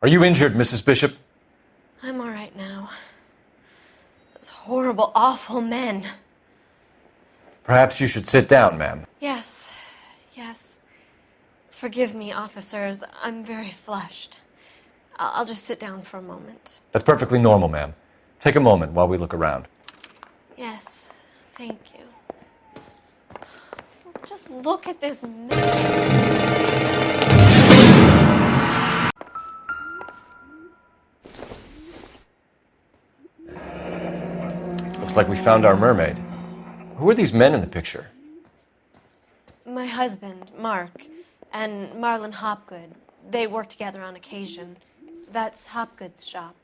Are you injured, Mrs. Bishop? I'm all right now. Those horrible, awful men. Perhaps you should sit down, ma'am. Yes. Forgive me, officers. I'm very flushed. I'll just sit down for a moment. That's perfectly normal, ma'am. Take a moment while we look around. Yes, thank you. Just look at this mess. Looks like we found our mermaid. Who are these men in the picture? My husband, Mark, and Marlon Hopgood. They work together on occasion. That's Hopgood's shop.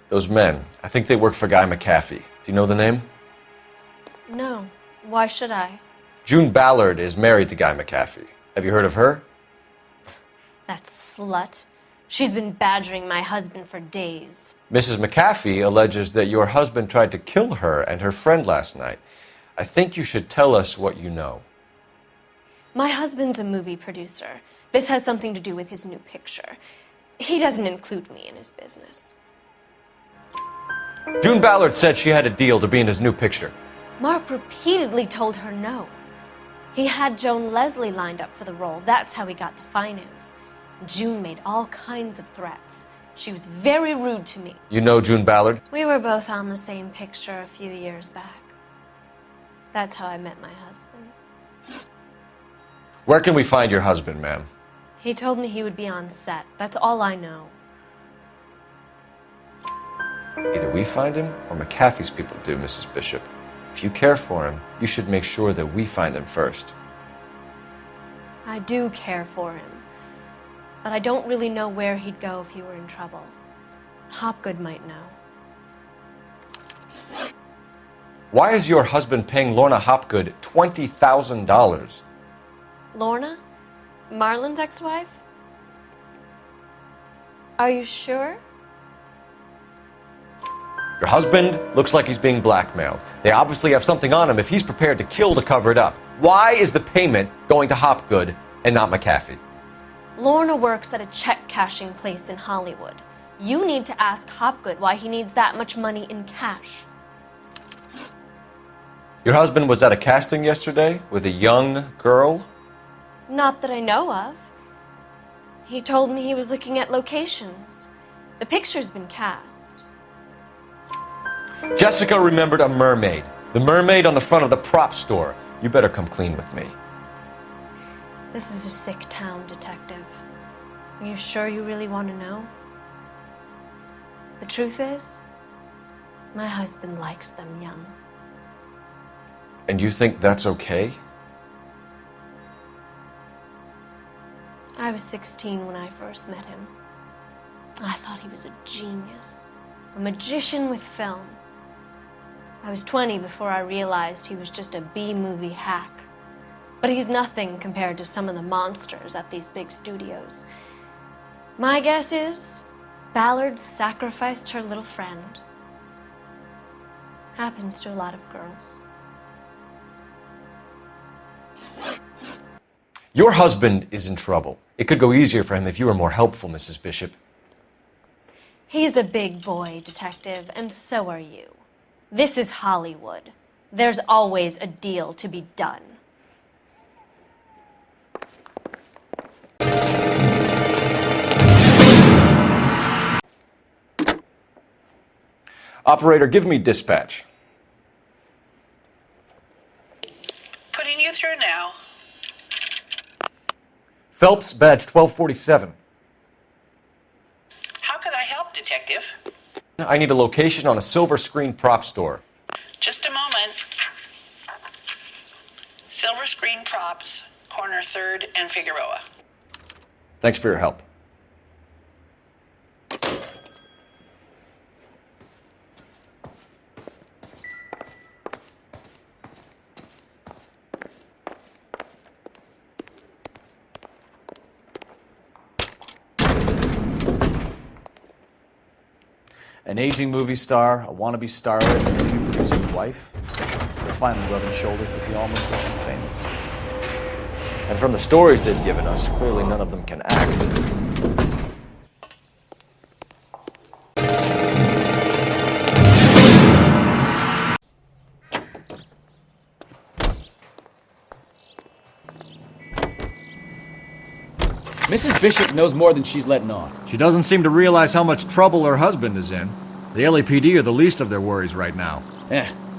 Those men, I think they work for Guy McAfee. Do you know the name? No. Why should I? June Ballard is married to Guy McAfee. Have you heard of her? That slut. She's been badgering my husband for days. Mrs. McAfee alleges that your husband tried to kill her and her friend last night. I think you should tell us what you know. My husband's a movie producer. This has something to do with his new picture. He doesn't include me in his business. June Ballard said she had a deal to be in his new picture. Mark repeatedly told her no. He had Joan Leslie lined up for the role. That's how he got the finance. June made all kinds of threats. She was very rude to me. You know June Ballard? We were both on the same picture a few years back. That's how I met my husband. Where can we find your husband, ma'am? He told me he would be on set. That's all I know. Either we find him or McAfee's people do, Mrs. Bishop. If you care for him, you should make sure that we find him first. I do care for him, but I don't really know where he'd go if he were in trouble. Hopgood might know. Why is your husband paying Lorna Hopgood $20,000? Lorna? Marlon's ex-wife? Are you sure? Your husband looks like he's being blackmailed. They obviously have something on him if he's prepared to kill to cover it up. Why is the payment going to Hopgood and not McAfee? Lorna works at a check-cashing place in Hollywood. You need to ask Hopgood why he needs that much money in cash. Your husband was at a casting yesterday with a young girl? Not that I know of. He told me he was looking at locations. The picture's been cast. Jessica remembered a mermaid. The mermaid on the front of the prop store. You better come clean with me. This is a sick town, Detective. Are you sure you really want to know? The truth is, my husband likes them young. And you think that's okay? I was 16 when I first met him. I thought he was a genius, a magician with film. I was 20 before I realized he was just a B-movie hack. But he's nothing compared to some of the monsters at these big studios. My guess is Ballard sacrificed her little friend. Happens to a lot of girls. Your husband is in trouble. It could go easier for him if you were more helpful, Mrs. Bishop. He's a big boy, Detective, and so are you. This is Hollywood. There's always a deal to be done. Operator, give me dispatch. Putting you through now. Phelps, badge 1247. How can I help, Detective? I need a location on a silver screen prop store. Just a moment. Silver Screen Props, corner 3rd and Figueroa. Thanks for your help. An aging movie star, a wannabe starlet, and a movie producer's wife. They're finally rubbing shoulders with the almost rich and famous. And from the stories they've given us, clearly none of them can act. Mrs. Bishop knows more than she's letting on. She doesn't seem to realize how much trouble her husband is in. The LAPD are the least of their worries right now.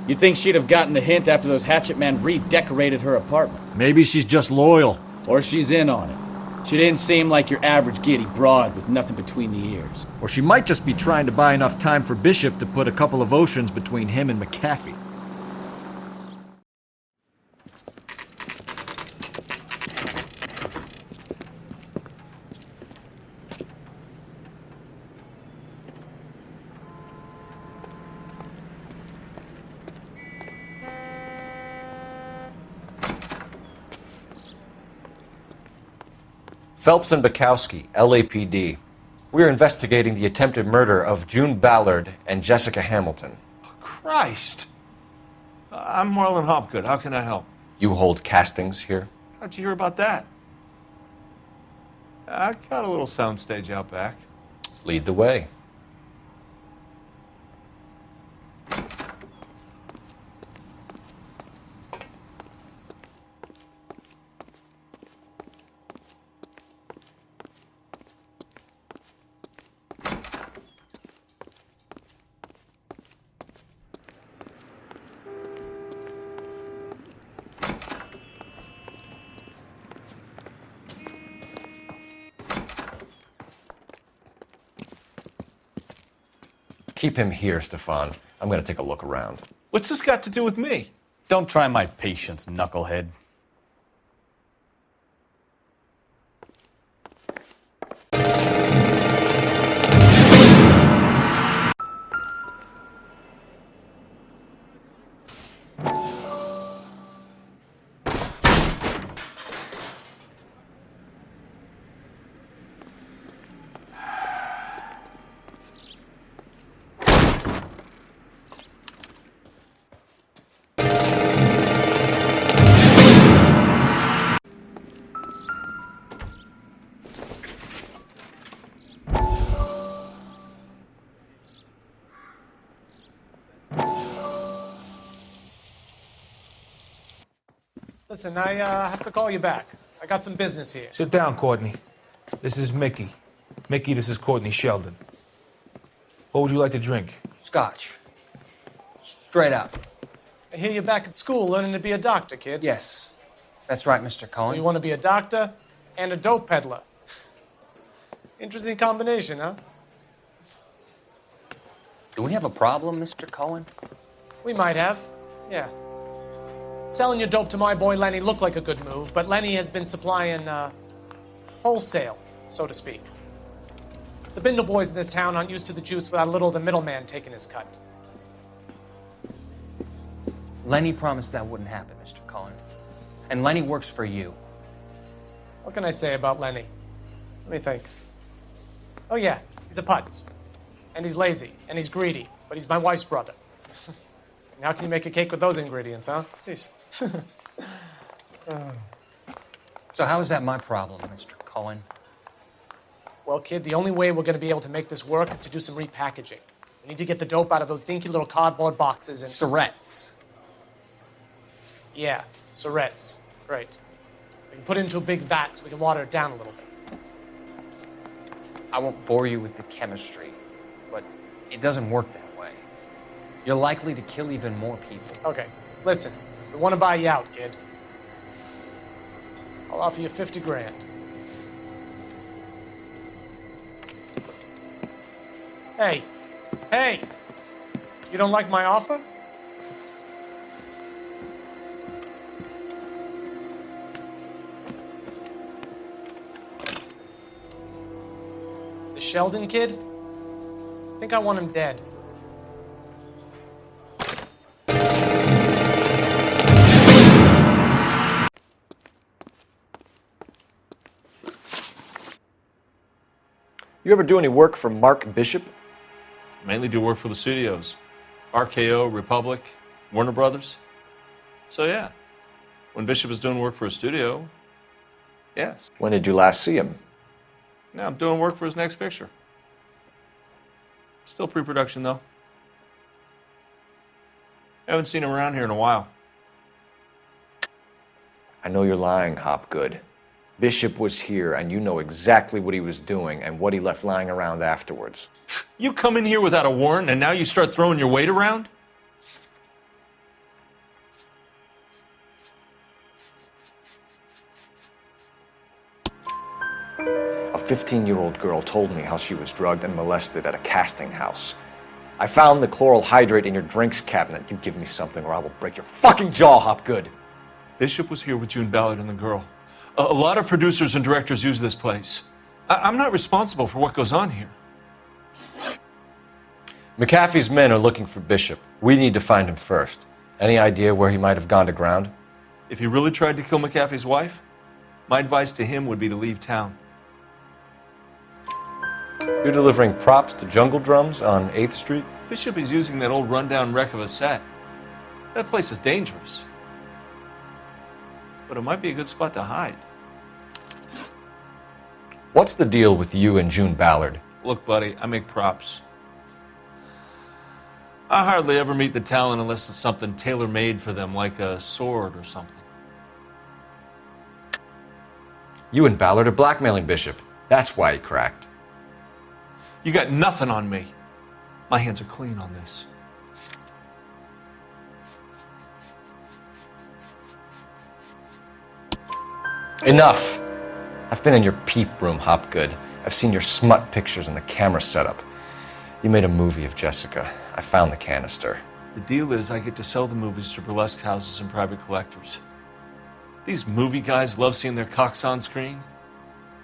You'd think she'd have gotten the hint after those hatchet men redecorated her apartment. Maybe she's just loyal. Or she's in on it. She didn't seem like your average giddy broad with nothing between the ears. Or she might just be trying to buy enough time for Bishop to put a couple of oceans between him and McAfee. Phelps and Bukowski, LAPD. We're investigating the attempted murder of June Ballard and Jessica Hamilton. Christ! I'm Marlon Hopgood. How can I help? You hold castings here? How'd you hear about that? I got a little soundstage out back. Lead the way. Keep him here, Stefan. I'm going to take a look around. What's this got to do with me? Don't try my patience, knucklehead. Listen, I have to call you back. I got some business here. Sit down, Courtney. This is Mickey. Mickey, this is Courtney Sheldon. What would you like to drink? Scotch. Straight up. I hear you're back at school learning to be a doctor, kid. Yes. That's right, Mr. Cohen. So you want to be a doctor and a dope peddler. Interesting combination, huh? Do we have a problem, Mr. Cohen? We might have, yeah. Selling your dope to my boy Lenny looked like a good move, but Lenny has been supplying, wholesale, so to speak. The Bindle boys in this town aren't used to the juice without a little of the middleman taking his cut. Lenny promised that wouldn't happen, Mr. Cohen. And Lenny works for you. What can I say about Lenny? Let me think. Oh yeah, he's a putz. And he's lazy, and he's greedy, but he's my wife's brother. And how can you make a cake with those ingredients, huh? Jeez. So how is that my problem, Mr. Cohen? Well, kid, the only way we're going to be able to make this work is to do some repackaging. We need to get the dope out of those dinky little cardboard boxes and... Surrettes. Yeah, Surrettes. Great. We can put it into a big vat so we can water it down a little bit. I won't bore you with the chemistry, but it doesn't work that way. You're likely to kill even more people. Okay, listen. We want to buy you out, kid. I'll offer you 50 grand. Hey, hey! You don't like my offer? The Sheldon kid? I think I want him dead. You ever do any work for Mark Bishop? Mainly do work for the studios. RKO, Republic, Warner Brothers. So yeah, when Bishop is doing work for a studio, yes. When did you last see him? Now I'm doing work for his next picture. Still pre-production though. Haven't seen him around here in a while. I know you're lying, Hopgood. Bishop was here, and you know exactly what he was doing and what he left lying around afterwards. You come in here without a warrant, and now you start throwing your weight around? A 15-year-old girl told me how she was drugged and molested at a casting house. I found the chloral hydrate in your drinks cabinet. You give me something or I will break your fucking jaw, Hopgood. Bishop was here with June Ballard and the girl. A lot of producers and directors use this place. I'm not responsible for what goes on here. McAfee's men are looking for Bishop. We need to find him first. Any idea where he might have gone to ground? If he really tried to kill McAfee's wife, my advice to him would be to leave town. You're delivering props to Jungle Drums on 8th Street? Bishop is using that old rundown wreck of a set. That place is dangerous. But it might be a good spot to hide. What's the deal with you and June Ballard? Look, buddy, I make props. I hardly ever meet the talent unless it's something tailor-made for them, like a sword or something. You and Ballard are blackmailing Bishop. That's why he cracked. You got nothing on me. My hands are clean on this. Enough! I've been in your peep room, Hopgood. I've seen your smut pictures and the camera setup. You made a movie of Jessica. I found the canister. The deal is I get to sell the movies to burlesque houses and private collectors. These movie guys love seeing their cocks on screen.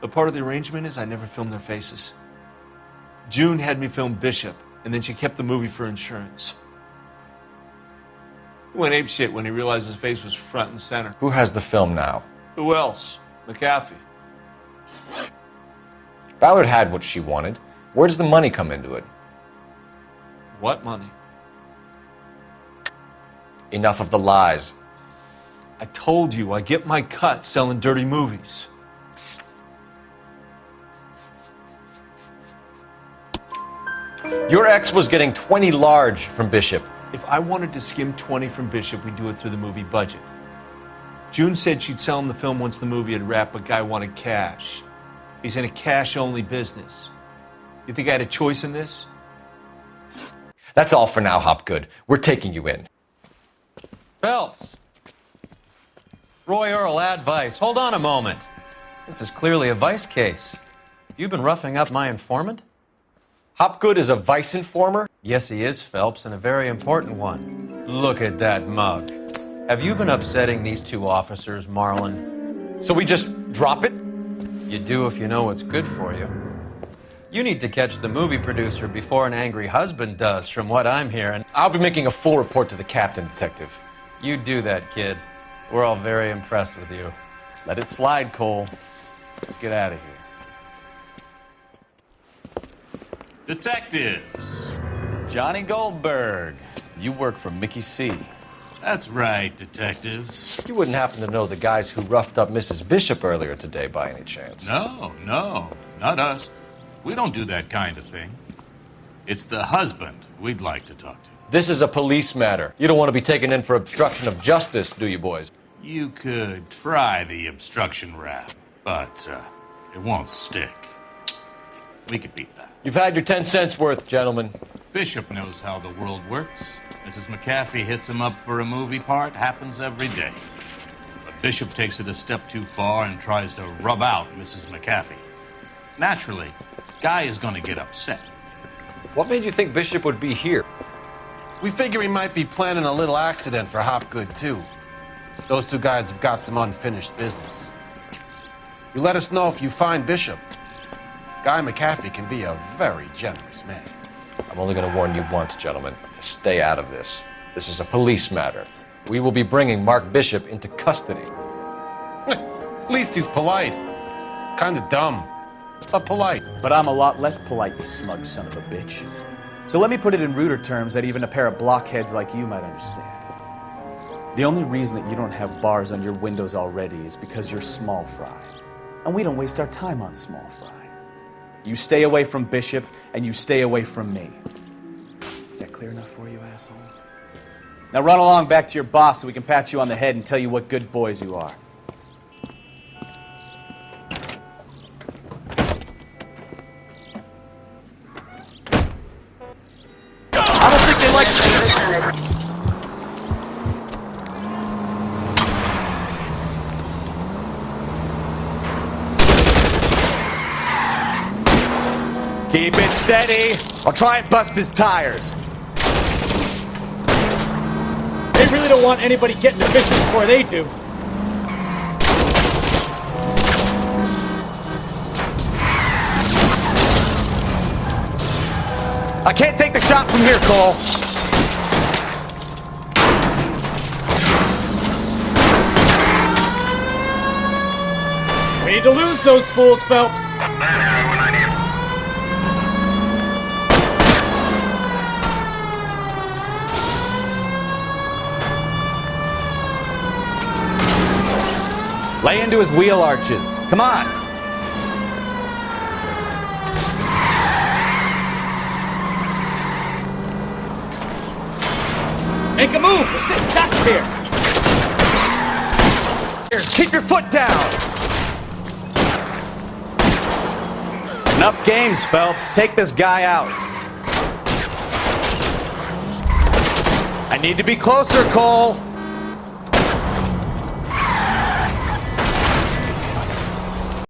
But part of the arrangement is I never film their faces. June had me film Bishop, and then she kept the movie for insurance. He went apeshit when he realized his face was front and center. Who has the film now? Who else? McAfee. Ballard had what she wanted. Where does the money come into it? What money? Enough of the lies. I told you I get my cut selling dirty movies. Your ex was getting 20 large from Bishop. If I wanted to skim 20 from Bishop, we'd do it through the movie budget. June said she'd sell him the film once the movie had wrapped, but Guy wanted cash. He's in a cash-only business. You think I had a choice in this? That's all for now, Hopgood. We're taking you in. Phelps. Roy Earl, advice. Hold on a moment. This is clearly a vice case. You've been roughing up my informant? Hopgood is a vice informer? Yes, he is, Phelps, and a very important one. Look at that mug. Have you been upsetting these two officers, Marlin? So we just drop it? You do if you know what's good for you. You need to catch the movie producer before an angry husband does, from what I'm hearing. I'll be making a full report to the captain, Detective. You do that, kid. We're all very impressed with you. Let it slide, Cole. Let's get out of here. Detectives. Johnny Goldberg. You work for Mickey C. That's right, detectives. You wouldn't happen to know the guys who roughed up Mrs. Bishop earlier today by any chance? No, not us. We don't do that kind of thing. It's the husband we'd like to talk to. This is a police matter. You don't want to be taken in for obstruction of justice, do you, boys? You could try the obstruction rap, but it won't stick. We could beat that. You've had your 10 cents worth, gentlemen. Bishop knows how the world works. Mrs. McAfee hits him up for a movie part. Happens every day. But Bishop takes it a step too far and tries to rub out Mrs. McAfee. Naturally, Guy is going to get upset. What made you think Bishop would be here? We figure he might be planning a little accident for Hopgood, too. Those two guys have got some unfinished business. You let us know if you find Bishop. Guy McAfee can be a very generous man. I'm only going to warn you once, gentlemen. Stay out of this. This is a police matter. We will be bringing Mark Bishop into custody. At least he's polite. Kind of dumb, but polite. But I'm a lot less polite, you smug son of a bitch. So let me put it in ruder terms that even a pair of blockheads like you might understand. The only reason that you don't have bars on your windows already is because you're small fry. And we don't waste our time on small fry. You stay away from Bishop, and you stay away from me. Is that clear enough for you, asshole? Now run along back to your boss so we can pat you on the head and tell you what good boys you are. I don't think they like Keep it steady. I'll try and bust his tires. They really don't want anybody getting to Bishop before they do. I can't take the shot from here, Cole. We need to lose those fools, Phelps. Lay into his wheel arches. Come on. Make a move. We're sitting ducks here. Here, keep your foot down. Enough games, Phelps. Take this guy out. I need to be closer, Cole.